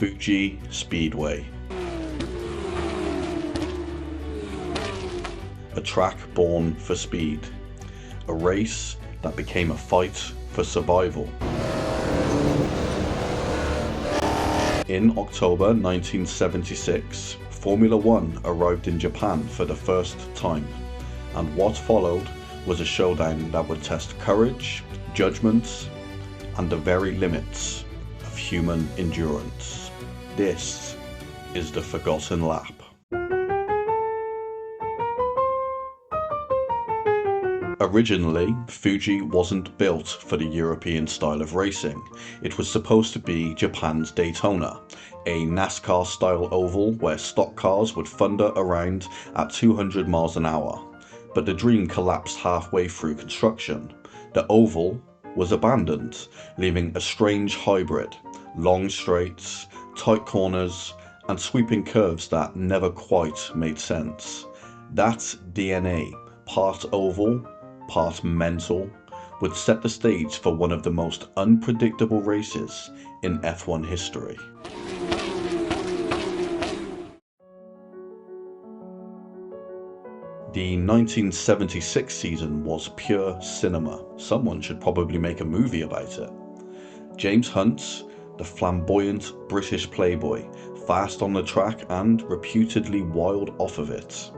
Fuji Speedway. A track born for speed. A race that became a fight for survival. In October 1976, Formula One arrived in Japan for the first time, and what followed was a showdown that would test courage, judgment, and the very limits of human endurance. This is the Forgotten Lap. Originally, Fuji wasn't built for the European style of racing. It was supposed to be Japan's Daytona, a NASCAR style oval where stock cars would thunder around at 200 miles an hour. But the dream collapsed halfway through construction. The oval was abandoned, leaving a strange hybrid: long straights, tight corners, and sweeping curves that never quite made sense. That DNA, part oval, part mental, would set the stage for one of the most unpredictable races in F1 history. The 1976 season was pure cinema. Someone should probably make a movie about it. James Hunt, the flamboyant British playboy, fast on the track and reputedly wild off of it.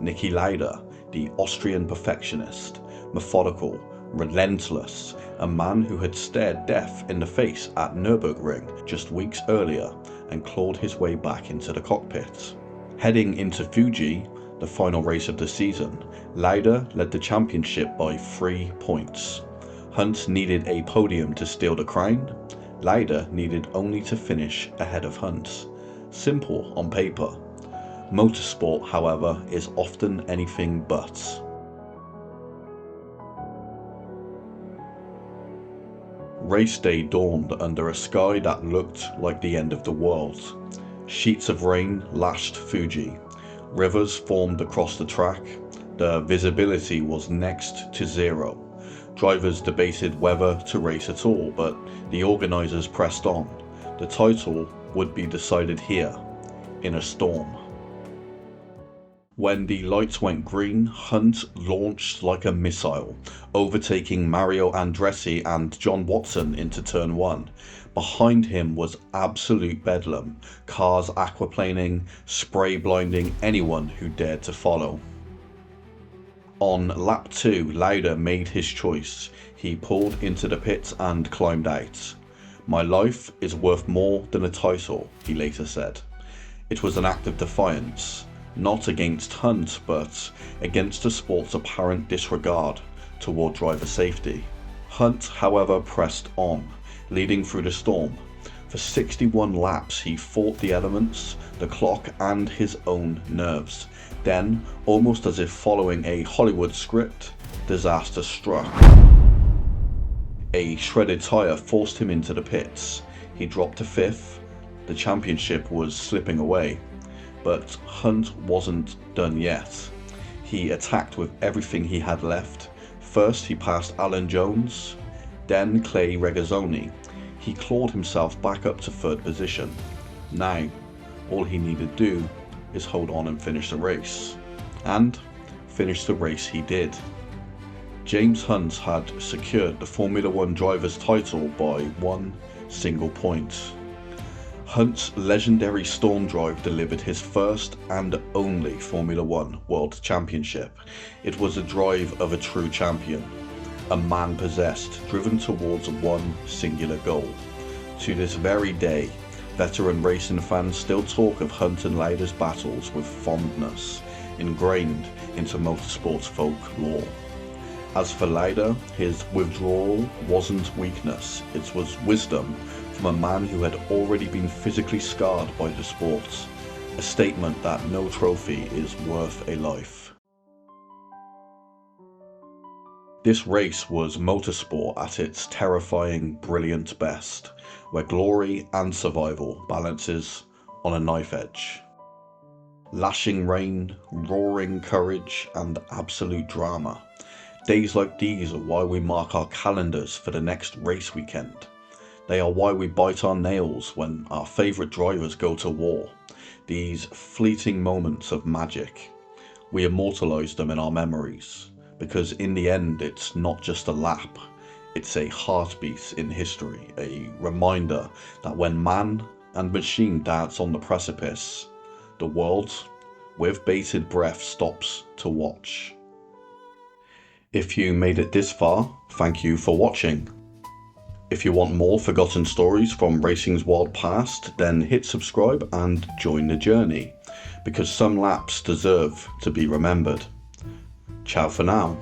Niki Lauda, the Austrian perfectionist, methodical, relentless, a man who had stared death in the face at Nürburgring just weeks earlier and clawed his way back into the cockpit. Heading into Fuji, the final race of the season, Lauda led the championship by 3 points. Hunt needed a podium to steal the crown. Lauda needed only to finish ahead of Hunt. Simple on paper. Motorsport, however, is often anything but. Race day dawned under a sky that looked like the end of the world. Sheets of rain lashed Fuji. Rivers formed across the track. The visibility was next to zero. Drivers debated whether to race at all, but the organisers pressed on. The title would be decided here, in a storm. When the lights went green, Hunt launched like a missile, overtaking Mario Andretti and John Watson into turn 1. Behind him was absolute bedlam, cars aquaplaning, spray blinding anyone who dared to follow. On lap 2, Lauda made his choice. He pulled into the pits and climbed out. "My life is worth more than a title," he later said. It was an act of defiance. Not against Hunt, but against the sport's apparent disregard toward driver safety. Hunt, however, pressed on, leading through the storm. For 61 laps he fought the elements, the clock, and his own nerves. Then, almost as if following a Hollywood script, disaster struck. A shredded tyre forced him into the pits. He dropped to 5th. The championship was slipping away. But Hunt wasn't done yet. He attacked with everything he had left. First he passed Alan Jones, then Clay Regazzoni. He clawed himself back up to 3rd position. Now, all he needed to do is hold on and finish the race. And finish the race he did. James Hunt had secured the Formula One driver's title by 1 single point. Hunt's legendary Storm Drive delivered his first and only Formula One World Championship. It was a drive of a true champion, a man possessed, driven towards one singular goal. To this very day, veteran racing fans still talk of Hunt and Lauda's battles with fondness, ingrained into motorsport's folklore. As for Lauda, his withdrawal wasn't weakness, it was wisdom from a man who had already been physically scarred by the sport. A statement that no trophy is worth a life. This race was motorsport at its terrifying, brilliant best, where glory and survival balances on a knife edge. Lashing rain, roaring courage, and absolute drama. Days like these are why we mark our calendars for the next race weekend. They are why we bite our nails when our favourite drivers go to war. These fleeting moments of magic. We immortalise them in our memories, because in the end it's not just a lap, it's a heartbeat in history, a reminder that when man and machine dance on the precipice, the world, with bated breath, stops to watch. If you made it this far, thank you for watching. If you want more forgotten stories from racing's wild past, then hit subscribe and join the journey, because some laps deserve to be remembered. Ciao for now.